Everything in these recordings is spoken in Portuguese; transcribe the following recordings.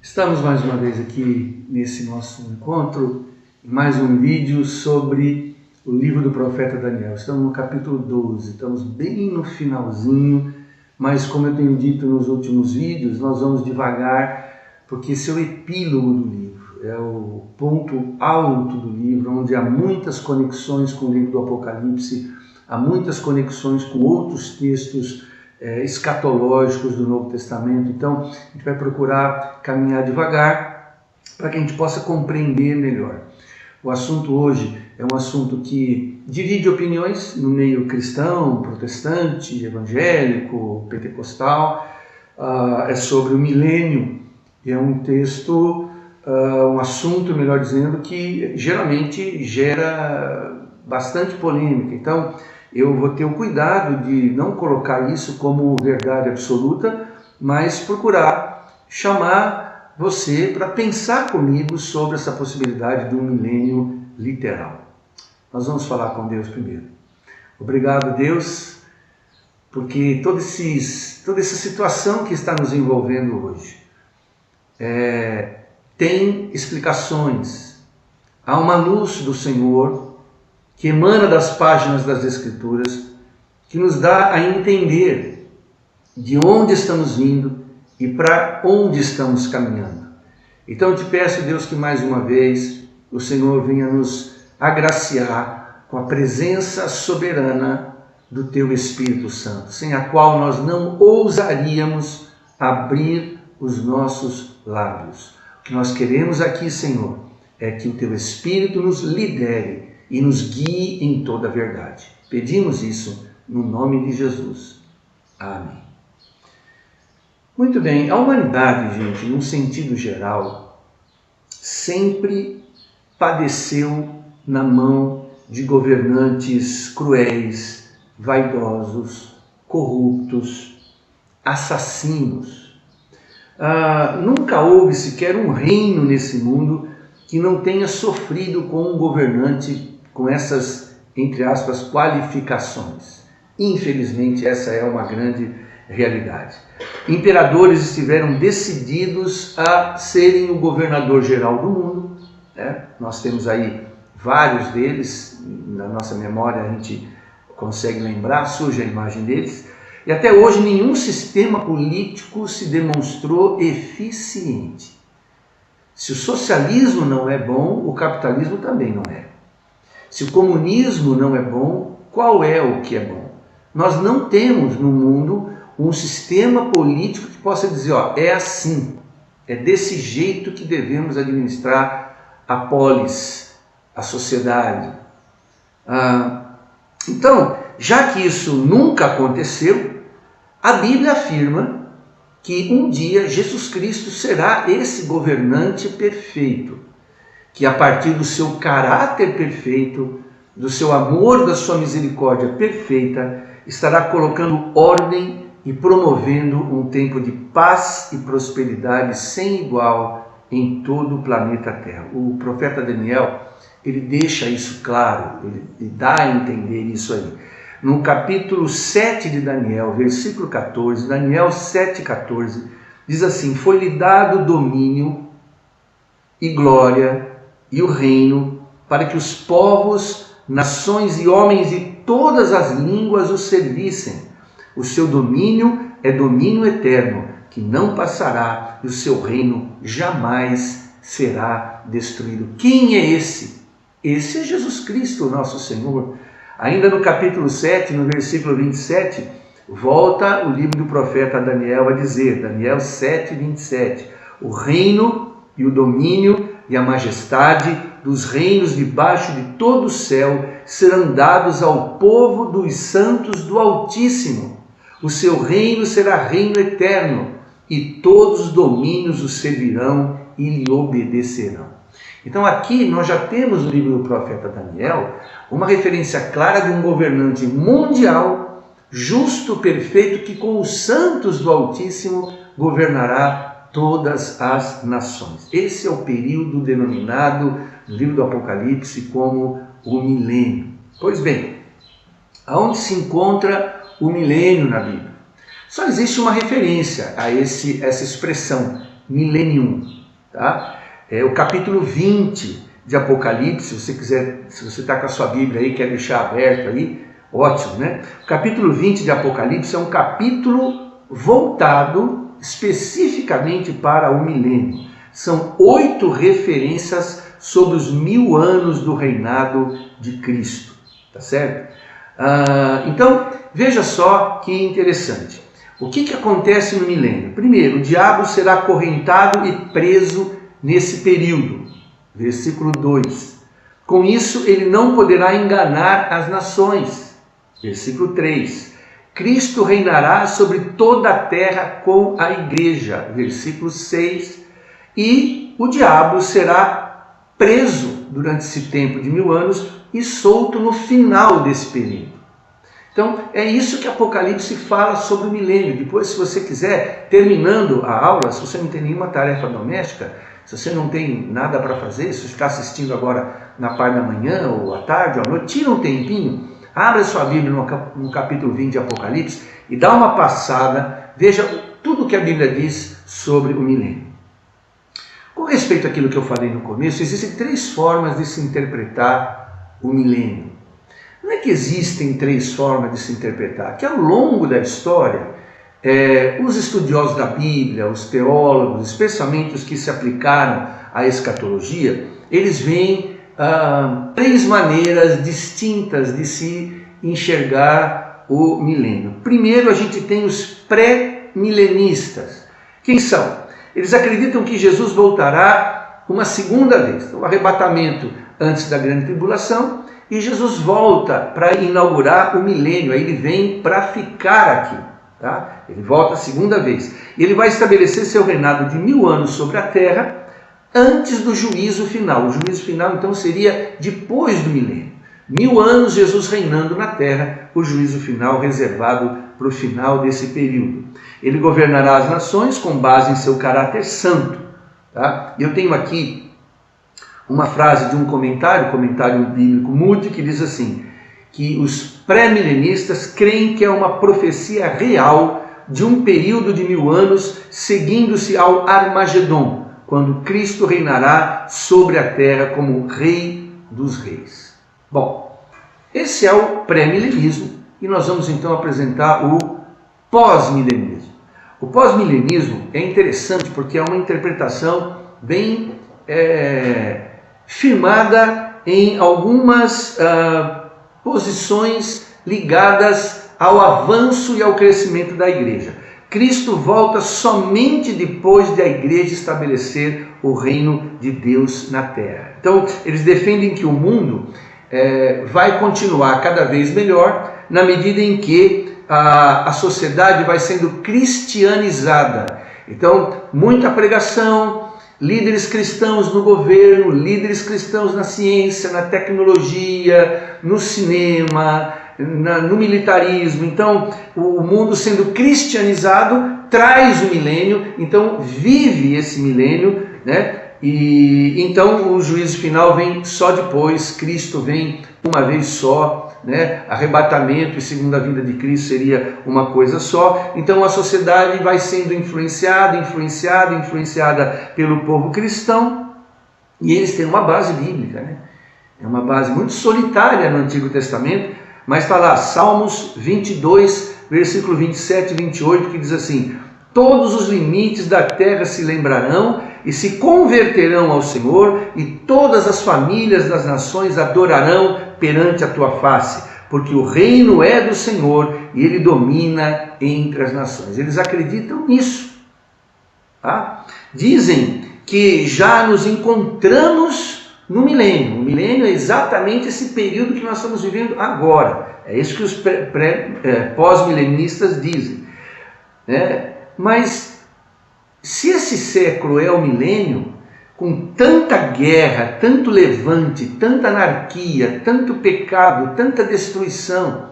Estamos mais uma vez aqui nesse nosso encontro, em mais um vídeo sobre o livro do profeta Daniel. Estamos no capítulo 12, estamos bem no finalzinho, mas como eu tenho dito nos últimos vídeos, nós vamos devagar, porque esse é o epílogo do livro, é o ponto alto do livro, onde há muitas conexões com o livro do Apocalipse, há muitas conexões com outros textos escatológicos do Novo Testamento. Então, a gente vai procurar caminhar devagar para que a gente possa compreender melhor. O assunto hoje é um assunto que divide opiniões no meio cristão, protestante, evangélico, pentecostal. É sobre o milênio. É um texto, um assunto, melhor dizendo, que geralmente gera bastante polêmica. Então, eu vou ter o cuidado de não colocar isso como verdade absoluta, mas procurar chamar você para pensar comigo sobre essa possibilidade de um milênio literal. Nós vamos falar com Deus primeiro. Obrigado, Deus, porque toda essa situação que está nos envolvendo hoje tem explicações. Há uma luz do Senhor que emana das páginas das Escrituras, que nos dá a entender de onde estamos vindo e para onde estamos caminhando. Então eu te peço, Deus, que mais uma vez o Senhor venha nos agraciar com a presença soberana do Teu Espírito Santo, sem a qual nós não ousaríamos abrir os nossos lábios. O que nós queremos aqui, Senhor, é que o Teu Espírito nos lidere e nos guie em toda a verdade. Pedimos isso no nome de Jesus. Amém. Muito bem, a humanidade, gente, num sentido geral, sempre padeceu na mão de governantes cruéis, vaidosos, corruptos, assassinos. Nunca houve sequer um reino nesse mundo que não tenha sofrido com um governante com essas, entre aspas, qualificações. Infelizmente, essa é uma grande realidade. Imperadores estiveram decididos a serem o governador geral do mundo, né? Nós temos aí vários deles, na nossa memória a gente consegue lembrar, surge a imagem deles, e até hoje nenhum sistema político se demonstrou eficiente. Se o socialismo não é bom, o capitalismo também não é. Se o comunismo não é bom, qual é o que é bom? Nós não temos no mundo um sistema político que possa dizer, é assim, é desse jeito que devemos administrar a polis, a sociedade. Então, já que isso nunca aconteceu, a Bíblia afirma que um dia Jesus Cristo será esse governante perfeito, que a partir do seu caráter perfeito, do seu amor, da sua misericórdia perfeita, estará colocando ordem e promovendo um tempo de paz e prosperidade sem igual em todo o planeta Terra. O profeta Daniel, ele deixa isso claro, ele dá a entender isso aí. No capítulo 7 de Daniel, versículo 14, Daniel 7,14, diz assim: foi-lhe dado domínio e glória e o reino para que os povos, nações e homens de todas as línguas o servissem. O seu domínio é domínio eterno, que não passará, e o seu reino jamais será destruído. Quem é esse? Esse é Jesus Cristo, nosso Senhor. Ainda no capítulo 7, no versículo 27, volta o livro do profeta Daniel a dizer, Daniel 7, 27, o reino e o domínio e a majestade dos reinos debaixo de todo o céu serão dados ao povo dos santos do Altíssimo. O seu reino será reino eterno, e todos os domínios o servirão e lhe obedecerão. Então aqui nós já temos no livro do profeta Daniel uma referência clara de um governante mundial, justo, perfeito, que com os santos do Altíssimo governará todas as nações. Esse é o período denominado no livro do Apocalipse como o milênio. Pois bem, aonde se encontra o milênio na Bíblia? Só existe uma referência a essa expressão, millennium. Tá? É o capítulo 20 de Apocalipse, se você quiser, se você está com a sua Bíblia aí, quer deixar aberto aí, ótimo, né? O capítulo 20 de Apocalipse é um capítulo voltado especificamente para o milênio. São 8 referências sobre os 1000 anos do reinado de Cristo, tá certo? Então, veja só que interessante. O que acontece no milênio? Primeiro, o diabo será acorrentado e preso nesse período. Versículo 2. Com isso, ele não poderá enganar as nações. Versículo 3. Cristo reinará sobre toda a terra com a igreja. Versículo 6. E o diabo será preso durante esse tempo de 1000 anos e solto no final desse período. Então, é isso que Apocalipse fala sobre o milênio. Depois, se você quiser, terminando a aula, se você não tem nenhuma tarefa doméstica, se você não tem nada para fazer, se você está assistindo agora na parte da manhã, ou à tarde, ou à noite, tira um tempinho, abre a sua Bíblia no capítulo 20 de Apocalipse e dá uma passada, veja tudo o que a Bíblia diz sobre o milênio. Com respeito àquilo que eu falei no começo, existem 3 formas de se interpretar o milênio. Não é que existem 3 formas de se interpretar, que ao longo da história, os estudiosos da Bíblia, os teólogos, especialmente os que se aplicaram à escatologia, eles veem 3 maneiras distintas de se enxergar o milênio. Primeiro, a gente tem os pré-milenistas. Quem são? Eles acreditam que Jesus voltará uma segunda vez, o arrebatamento antes da grande tribulação, e Jesus volta para inaugurar o milênio, aí ele vem para ficar aqui, tá? Ele volta a segunda vez, e ele vai estabelecer seu reinado de 1000 anos sobre a terra, antes do juízo final. O juízo final, então, seria depois do milênio. 1000 anos Jesus reinando na terra, o juízo final reservado para o final desse período. Ele governará as nações com base em seu caráter santo. Tá? Eu tenho aqui uma frase de um comentário bíblico Moody, que diz assim, que os pré-milenistas creem que é uma profecia real de um período de 1000 anos, seguindo-se ao Armagedon, quando Cristo reinará sobre a terra como Rei dos Reis. Bom, esse é o pré-milenismo e nós vamos então apresentar o pós-milenismo. O pós-milenismo é interessante porque é uma interpretação bem firmada em algumas posições ligadas ao avanço e ao crescimento da igreja. Cristo volta somente depois de a igreja estabelecer o reino de Deus na terra. Então, eles defendem que o mundo vai continuar cada vez melhor na medida em que a sociedade vai sendo cristianizada. Então, muita pregação, líderes cristãos no governo, líderes cristãos na ciência, na tecnologia, no cinema, no militarismo. Então, o mundo sendo cristianizado traz o milênio, então vive esse milênio, né? E então o juízo final vem só depois, Cristo vem uma vez só, né? Arrebatamento e segunda vinda de Cristo seria uma coisa só. Então a sociedade vai sendo influenciada pelo povo cristão, e eles têm uma base bíblica, né? É uma base muito solitária no Antigo Testamento, mas está lá, Salmos 22, versículo 27 e 28, que diz assim: todos os limites da terra se lembrarão e se converterão ao Senhor, e todas as famílias das nações adorarão perante a tua face, porque o reino é do Senhor e ele domina entre as nações. Eles acreditam nisso. Tá? Dizem que já nos encontramos no milênio. O milênio é exatamente esse período que nós estamos vivendo agora. É isso que os pós-milenistas dizem. Mas se esse século é o milênio, com tanta guerra, tanto levante, tanta anarquia, tanto pecado, tanta destruição,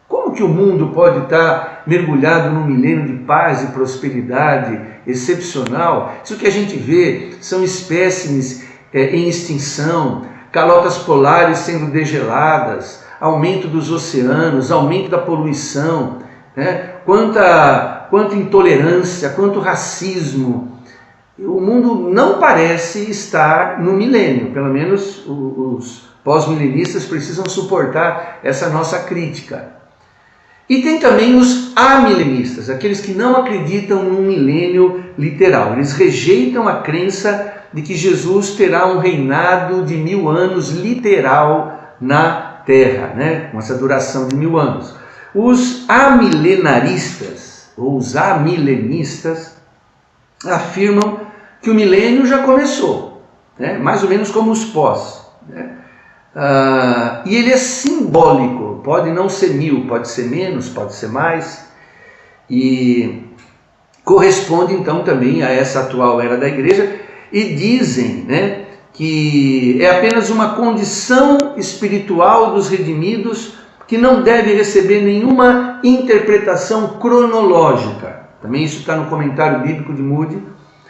como que o mundo pode estar mergulhado num milênio de paz e prosperidade excepcional? Isso que a gente vê são espécimes em extinção, calotas polares sendo degeladas, aumento dos oceanos, aumento da poluição, né? Quanta intolerância, quanto racismo, o mundo não parece estar no milênio, pelo menos os pós-milenistas precisam suportar essa nossa crítica. E tem também os amilenistas, aqueles que não acreditam num milênio literal. Eles rejeitam a crença de que Jesus terá um reinado de 1000 anos literal na Terra, né? Com essa duração de 1000 anos. Os amilenaristas, ou os amilenistas, afirmam que o milênio já começou, né? Mais ou menos como os pós, né? E ele é simbólico, pode não ser 1000, pode ser menos, pode ser mais, e corresponde então também a essa atual era da igreja, e dizem, né, que é apenas uma condição espiritual dos redimidos que não deve receber nenhuma interpretação cronológica. Também isso está no comentário bíblico de Moody,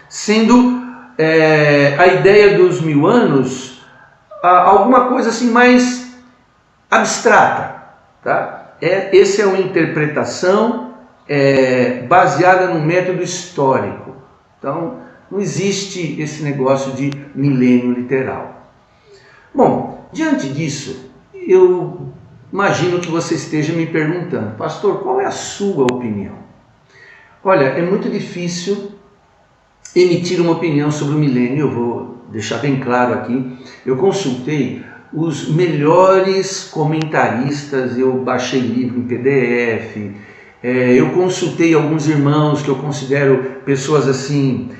sendo a ideia dos 1000 anos alguma coisa assim mais abstrata, tá? Essa é uma interpretação baseada num método histórico. Então, não existe esse negócio de milênio literal. Bom, diante disso, eu imagino que você esteja me perguntando, pastor, qual é a sua opinião? Olha, é muito difícil emitir uma opinião sobre o milênio, eu vou deixar bem claro aqui. Eu consultei os melhores comentaristas, eu baixei livro em PDF, eu consultei alguns irmãos que eu considero pessoas assim,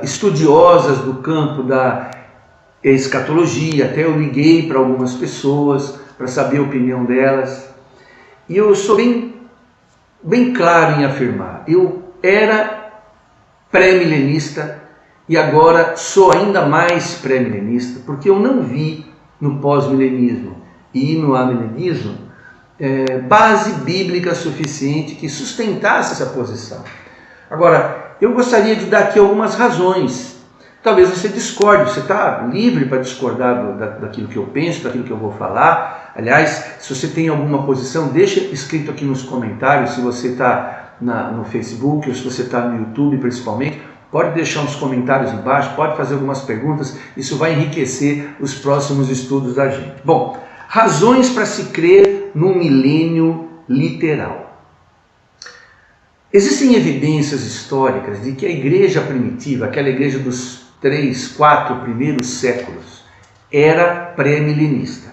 estudiosas do campo da escatologia, até eu liguei para algumas pessoas para saber a opinião delas, e eu sou bem claro em afirmar, eu era pré-milenista e agora sou ainda mais pré-milenista, porque eu não vi no pós-milenismo e no amilenismo base bíblica suficiente que sustentasse essa posição. Agora, eu gostaria de dar aqui algumas razões. Talvez você discorde, você está livre para discordar daquilo que eu penso, daquilo que eu vou falar. Aliás, se você tem alguma posição, deixa escrito aqui nos comentários, se você está no Facebook ou se você está no YouTube principalmente, pode deixar uns comentários embaixo, pode fazer algumas perguntas, isso vai enriquecer os próximos estudos da gente. Bom, razões para se crer no milênio literal. Existem evidências históricas de que a igreja primitiva, aquela igreja dos 3, 4 primeiros séculos, era pré-milenista.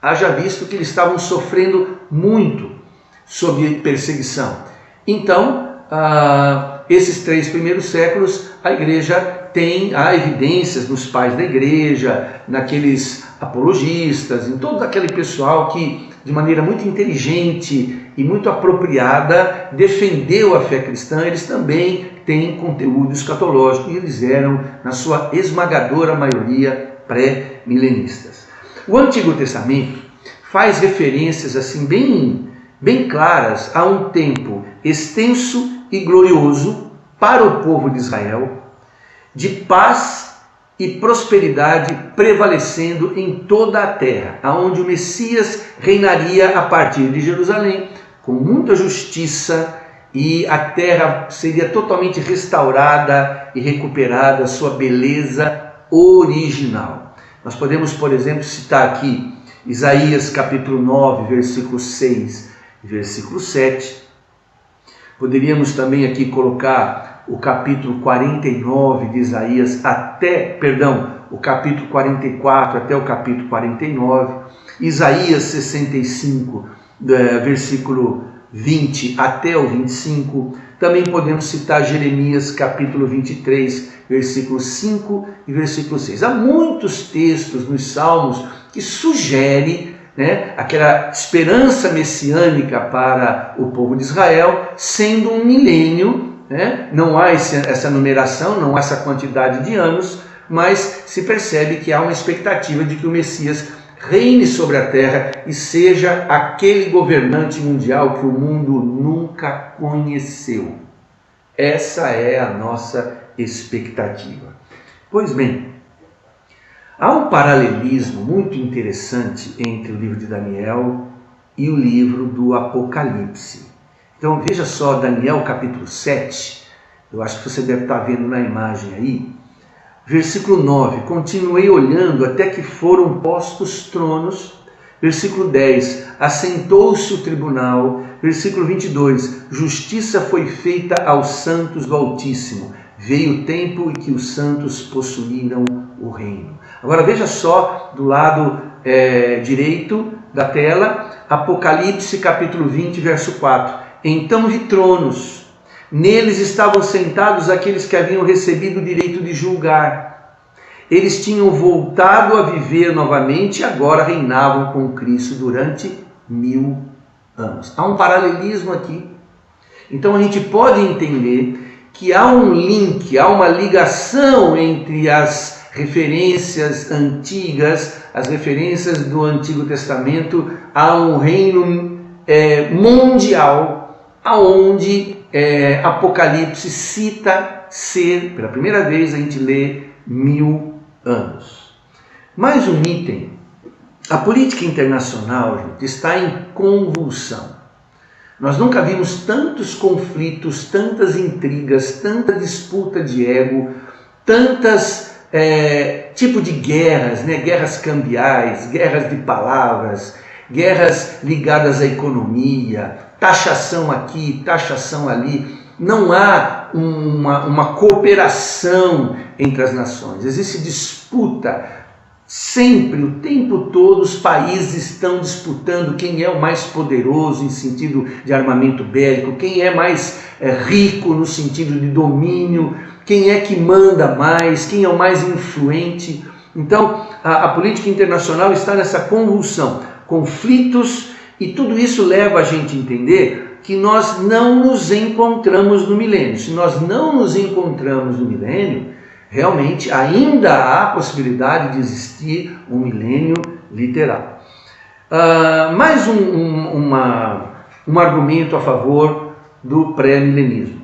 Haja visto que eles estavam sofrendo muito sob perseguição. Então, esses 3 primeiros séculos, a igreja há evidências nos pais da igreja, naqueles apologistas, em todo aquele pessoal que, de maneira muito inteligente e muito apropriada, defendeu a fé cristã. Eles também têm conteúdo escatológico e eles eram, na sua esmagadora maioria, pré-milenistas. O Antigo Testamento faz referências assim bem claras a um tempo extenso e glorioso para o povo de Israel, de paz e prosperidade prevalecendo em toda a terra, aonde o Messias reinaria a partir de Jerusalém, com muita justiça, e a terra seria totalmente restaurada e recuperada a sua beleza original. Nós podemos, por exemplo, citar aqui Isaías capítulo 9, versículo 6 e versículo 7. Poderíamos também aqui colocar o capítulo 49 de Isaías o capítulo 44 até o capítulo 49, Isaías 65, versículo 20 até o 25, também podemos citar Jeremias capítulo 23, versículo 5 e versículo 6. Há muitos textos nos Salmos que sugerem aquela esperança messiânica para o povo de Israel, sendo um milênio, não há essa numeração, não há essa quantidade de anos, mas se percebe que há uma expectativa de que o Messias reine sobre a terra e seja aquele governante mundial que o mundo nunca conheceu. Essa é a nossa expectativa. Pois bem, há um paralelismo muito interessante entre o livro de Daniel e o livro do Apocalipse. Então veja só, Daniel capítulo 7, Eu acho que você deve estar vendo na imagem aí. Versículo 9, continuei olhando até que foram postos tronos. Versículo 10, assentou-se o tribunal. Versículo 22, justiça foi feita aos santos do Altíssimo. Veio o tempo em que os santos possuíram o reino. Agora veja só do lado direito da tela, Apocalipse capítulo 20, verso 4. Então vi tronos, neles estavam sentados aqueles que haviam recebido o direito de julgar. Eles tinham voltado a viver novamente e agora reinavam com Cristo durante 1000 anos. Há um paralelismo aqui. Então a gente pode entender que há um link, há uma ligação entre as referências antigas, as referências do Antigo Testamento, a um reino mundial, aonde Apocalipse cita ser, pela primeira vez a gente lê 1000 anos. Mais um item, a política internacional, gente, está em convulsão. Nós nunca vimos tantos conflitos, tantas intrigas, tanta disputa de ego, tantas tipo de guerras, né? Guerras cambiais, guerras de palavras, guerras ligadas à economia, taxação aqui, taxação ali. Não há uma cooperação entre as nações, existe disputa. Sempre, o tempo todo, os países estão disputando quem é o mais poderoso em sentido de armamento bélico, quem é mais rico no sentido de domínio, quem é que manda mais, quem é o mais influente. Então, a política internacional está nessa convulsão, conflitos, e tudo isso leva a gente a entender que nós não nos encontramos no milênio. Se nós não nos encontramos no milênio, realmente ainda há a possibilidade de existir um milênio literal. Mais um argumento a favor do pré-milenismo.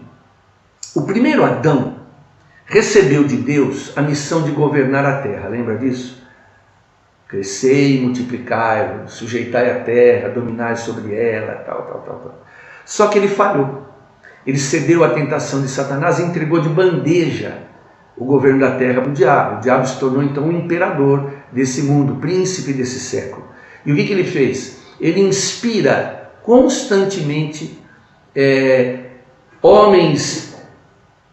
O primeiro Adão recebeu de Deus a missão de governar a terra, lembra disso? Crescei, multiplicai, sujeitai a terra, dominai sobre ela, tal. Só que ele falhou. Ele cedeu à tentação de Satanás e entregou de bandeja o governo da terra para o diabo. O diabo se tornou então o imperador desse mundo, príncipe desse século. E o que ele fez? Ele inspira constantemente homens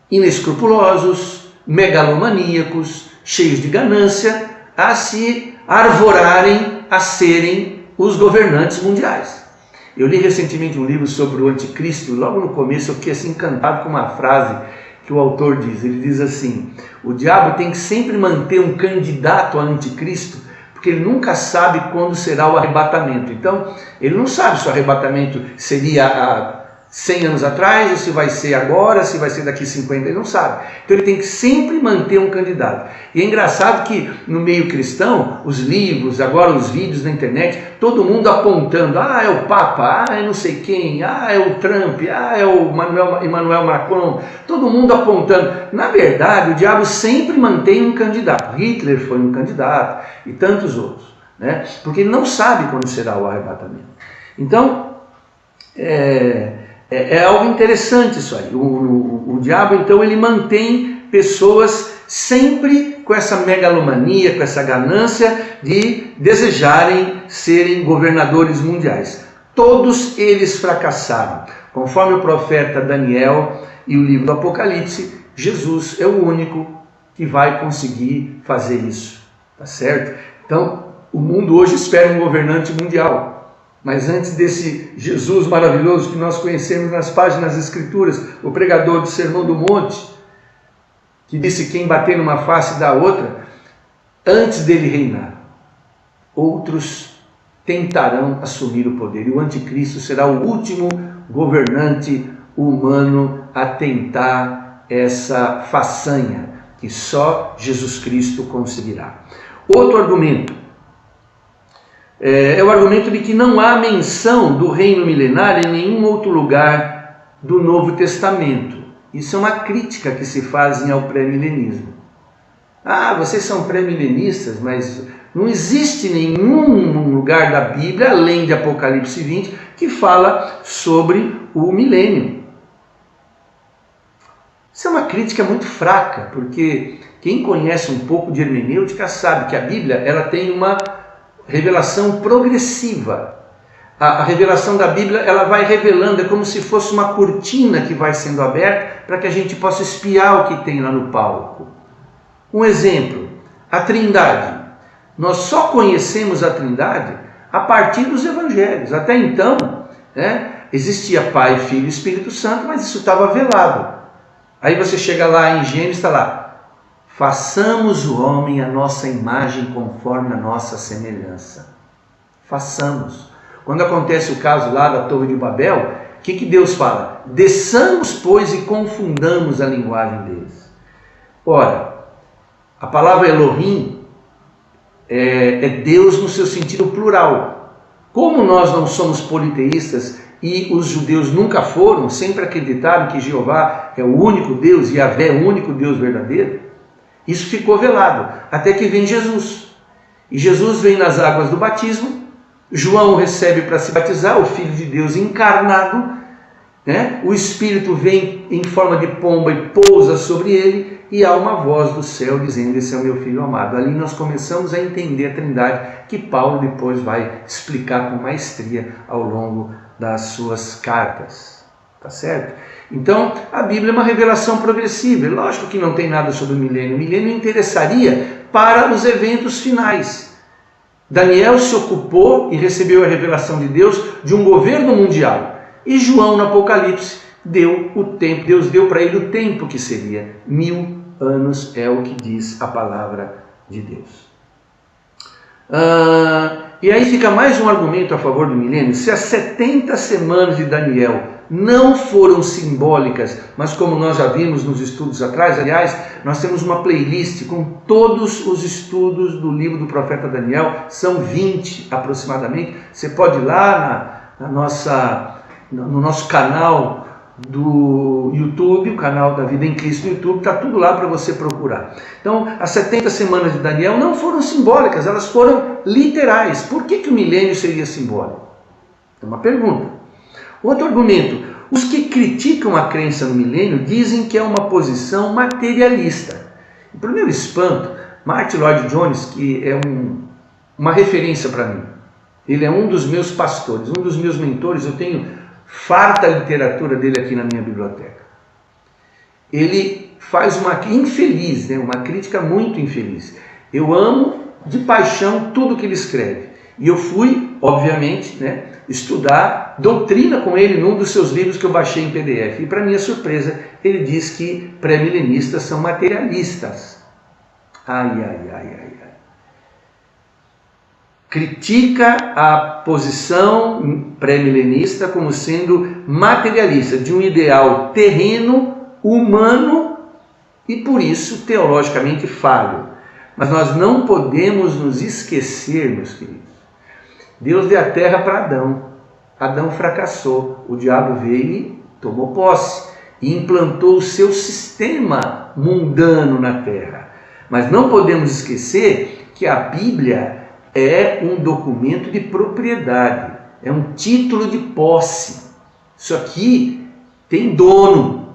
inescrupulosos, megalomaníacos, cheios de ganância, a se arvorarem a serem os governantes mundiais. Eu li recentemente um livro sobre o anticristo, logo no começo eu fiquei assim encantado com uma frase que o autor diz. Ele diz assim: o diabo tem que sempre manter um candidato a anticristo, porque ele nunca sabe quando será o arrebatamento. Então, ele não sabe se o arrebatamento seria há 100 anos atrás, ou se vai ser agora, se vai ser daqui 50, ele não sabe. Então ele tem que sempre manter um candidato. E é engraçado que no meio cristão, os livros, agora os vídeos na internet, todo mundo apontando, é o Papa, é não sei quem, é o Trump, é o Emmanuel Macron, todo mundo apontando. Na verdade, o diabo sempre mantém um candidato. Hitler foi um candidato e tantos outros, né? Porque ele não sabe quando será o arrebatamento. Então, é algo interessante isso aí. O diabo, então, ele mantém pessoas sempre com essa megalomania, com essa ganância de desejarem serem governadores mundiais. Todos eles fracassaram. Conforme o profeta Daniel e o livro do Apocalipse, Jesus é o único que vai conseguir fazer isso. Tá certo? Então, o mundo hoje espera um governante mundial. Mas antes desse Jesus maravilhoso que nós conhecemos nas páginas das Escrituras, o pregador do Sermão do Monte, que disse: quem bater numa face dá outra, antes dele reinar, outros tentarão assumir o poder. E o anticristo será o último governante humano a tentar essa façanha, que só Jesus Cristo conseguirá. Outro argumento é o argumento de que não há menção do reino milenário em nenhum outro lugar do Novo Testamento. Isso é uma crítica que se fazem ao pré-milenismo. Vocês são pré-milenistas, mas não existe nenhum lugar da Bíblia, além de Apocalipse 20, que fala sobre o milênio. Isso é uma crítica muito fraca, porque quem conhece um pouco de hermenêutica sabe que a Bíblia ela tem uma revelação progressiva. A revelação da Bíblia ela vai revelando, é como se fosse uma cortina que vai sendo aberta para que a gente possa espiar o que tem lá no palco. Um exemplo, a Trindade. Nós só conhecemos a Trindade a partir dos Evangelhos. Até então, existia Pai, Filho e Espírito Santo, mas isso estava velado. Aí você chega lá em Gênesis, está lá: façamos o homem à nossa imagem conforme a nossa semelhança. Façamos. Quando acontece o caso lá da Torre de Babel, o que Deus fala? Desçamos, pois, e confundamos a linguagem deles. Ora, a palavra Elohim é Deus no seu sentido plural. Como nós não somos politeístas e os judeus nunca foram, sempre acreditaram que Jeová é o único Deus e Yahvé é o único Deus verdadeiro, isso ficou velado, até que vem Jesus. E Jesus vem nas águas do batismo, João recebe para se batizar, o Filho de Deus encarnado, o Espírito vem em forma de pomba e pousa sobre ele, e há uma voz do céu dizendo: esse é o meu Filho amado. Ali nós começamos a entender a Trindade, que Paulo depois vai explicar com maestria ao longo das suas cartas. Tá certo? Então, a Bíblia é uma revelação progressiva. Lógico que não tem nada sobre o milênio. O milênio interessaria para os eventos finais. Daniel se ocupou e recebeu a revelação de Deus de um governo mundial. E João, no Apocalipse, deu o tempo. Deus deu para ele o tempo que seria 1000 anos, é o que diz a palavra de Deus. E aí fica mais um argumento a favor do milênio. Se as 70 semanas de Daniel não foram simbólicas, mas como nós já vimos nos estudos atrás, aliás, nós temos uma playlist com todos os estudos do livro do profeta Daniel, são 20 aproximadamente. Você pode ir lá no nosso canal do YouTube, o canal da Vida em Cristo no YouTube, está tudo lá para você procurar. Então, as 70 semanas de Daniel não foram simbólicas, elas foram literais. Por que o milênio seria simbólico? É uma pergunta. Outro argumento: os que criticam a crença no milênio dizem que é uma posição materialista. Para o meu espanto, Martin Lloyd-Jones, que é uma referência para mim, ele é um dos meus pastores, um dos meus mentores, eu tenho farta literatura dele aqui na minha biblioteca. Ele faz uma infeliz, uma crítica muito infeliz. Eu amo de paixão tudo que ele escreve. E eu fui, obviamente, estudar doutrina com ele num dos seus livros que eu baixei em PDF. E para minha surpresa, ele diz que pré-milenistas são materialistas. Ai. Critica a posição pré-milenista como sendo materialista, de um ideal terreno, humano e por isso teologicamente falho. Mas nós não podemos nos esquecer, meus queridos. Deus deu a terra para Adão. Adão fracassou. O diabo veio e tomou posse e implantou o seu sistema mundano na terra. Mas não podemos esquecer que a Bíblia é um documento de propriedade, é um título de posse. Isso aqui tem dono.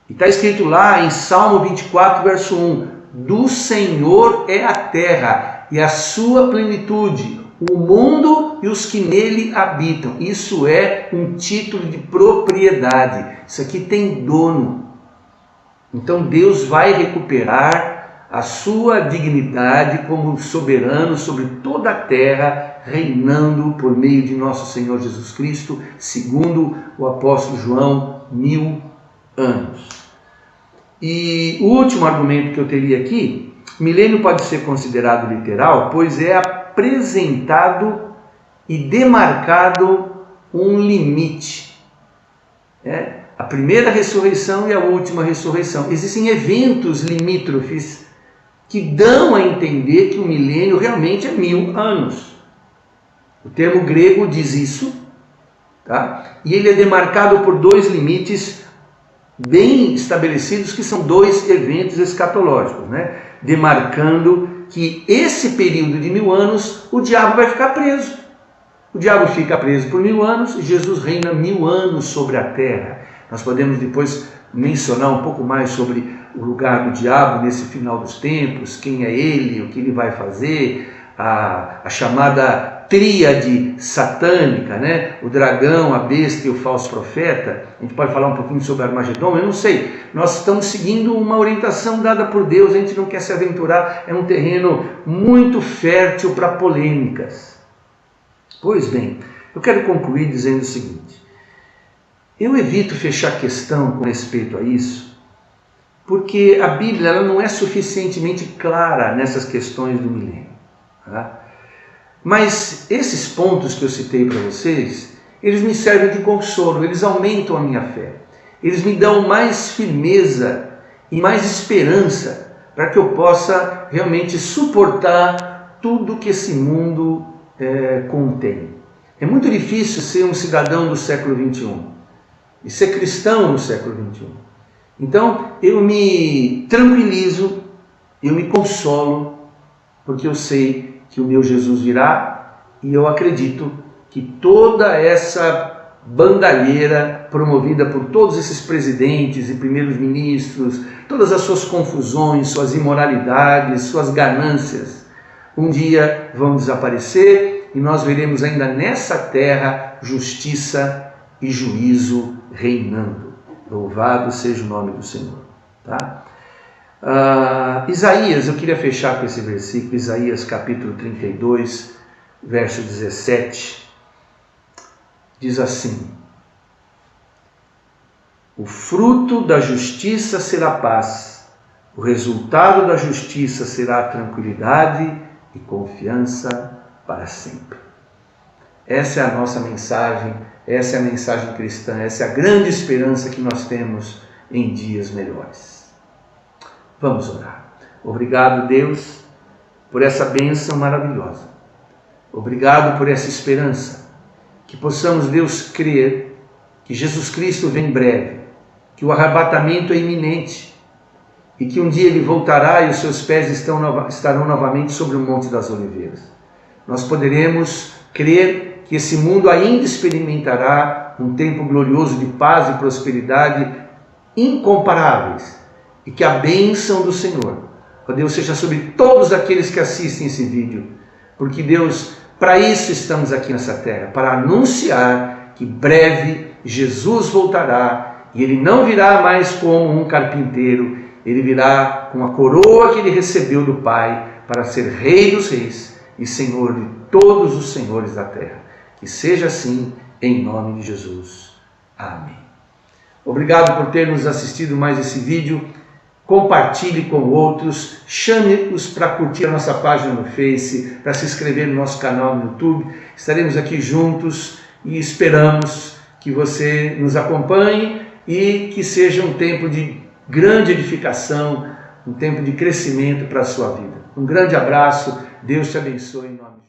E está escrito lá em Salmo 24, verso 1: do Senhor é a terra e a sua plenitude, o mundo e os que nele habitam. Isso é um título de propriedade. Isso aqui tem dono. Então Deus vai recuperar a sua dignidade como soberano sobre toda a terra, reinando por meio de nosso Senhor Jesus Cristo, segundo o apóstolo João, 1000 anos. E o último argumento que eu teria aqui: milênio pode ser considerado literal, pois é apresentado e demarcado um limite. A primeira ressurreição e a última ressurreição. Existem eventos limítrofes que dão a entender que o milênio realmente é 1000 anos. O termo grego diz isso, tá? E ele é demarcado por 2 limites bem estabelecidos, que são 2 eventos escatológicos, demarcando que esse período de 1000 anos o diabo vai ficar preso. O diabo fica preso por 1000 anos e Jesus reina 1000 anos sobre a terra. Nós podemos depois mencionar um pouco mais sobre o lugar do diabo nesse final dos tempos, quem é ele, o que ele vai fazer, a chamada tríade satânica, né? O dragão, a besta e o falso profeta. A gente pode falar um pouquinho sobre Armagedon, eu não sei. Nós estamos seguindo uma orientação dada por Deus, a gente não quer se aventurar, é um terreno muito fértil para polêmicas. Pois bem, eu quero concluir dizendo o seguinte: eu evito fechar questão com respeito a isso, porque a Bíblia ela não é suficientemente clara nessas questões do milênio. Tá? Mas esses pontos que eu citei para vocês, eles me servem de consolo, eles aumentam a minha fé, eles me dão mais firmeza e mais esperança para que eu possa realmente suportar tudo que esse mundo contém. É muito difícil ser um cidadão do século XXI e ser cristão no século XXI. Então eu me tranquilizo, eu me consolo, porque eu sei que o meu Jesus virá, e eu acredito que toda essa bandalheira promovida por todos esses presidentes e primeiros ministros, todas as suas confusões, suas imoralidades, suas ganâncias, um dia vão desaparecer e nós veremos ainda nessa terra justiça e juízo reinando. Louvado seja o nome do Senhor. Tá? Isaías, eu queria fechar com esse versículo, Isaías capítulo 32, verso 17, diz assim: o fruto da justiça será paz, o resultado da justiça será tranquilidade e confiança para sempre. Essa é a nossa mensagem, essa é a mensagem cristã, essa é a grande esperança que nós temos em dias melhores. Vamos orar. Obrigado, Deus, por essa bênção maravilhosa. Obrigado por essa esperança. Que possamos, Deus, crer que Jesus Cristo vem em breve, que o arrebatamento é iminente e que um dia Ele voltará e os seus pés estarão novamente sobre o Monte das Oliveiras. Nós poderemos crer que esse mundo ainda experimentará um tempo glorioso de paz e prosperidade incomparáveis, e que a bênção do Senhor, ó Deus, seja sobre todos aqueles que assistem esse vídeo, porque Deus, para isso estamos aqui nessa terra, para anunciar que breve Jesus voltará, e Ele não virá mais como um carpinteiro, Ele virá com a coroa que Ele recebeu do Pai, para ser Rei dos Reis e Senhor de todos os senhores da terra. Que seja assim, em nome de Jesus. Amém. Obrigado por ter nos assistido mais esse vídeo. Compartilhe com outros, chame-os para curtir a nossa página no Face, para se inscrever no nosso canal no YouTube. Estaremos aqui juntos e esperamos que você nos acompanhe e que seja um tempo de grande edificação, um tempo de crescimento para a sua vida. Um grande abraço, Deus te abençoe em nome de Jesus.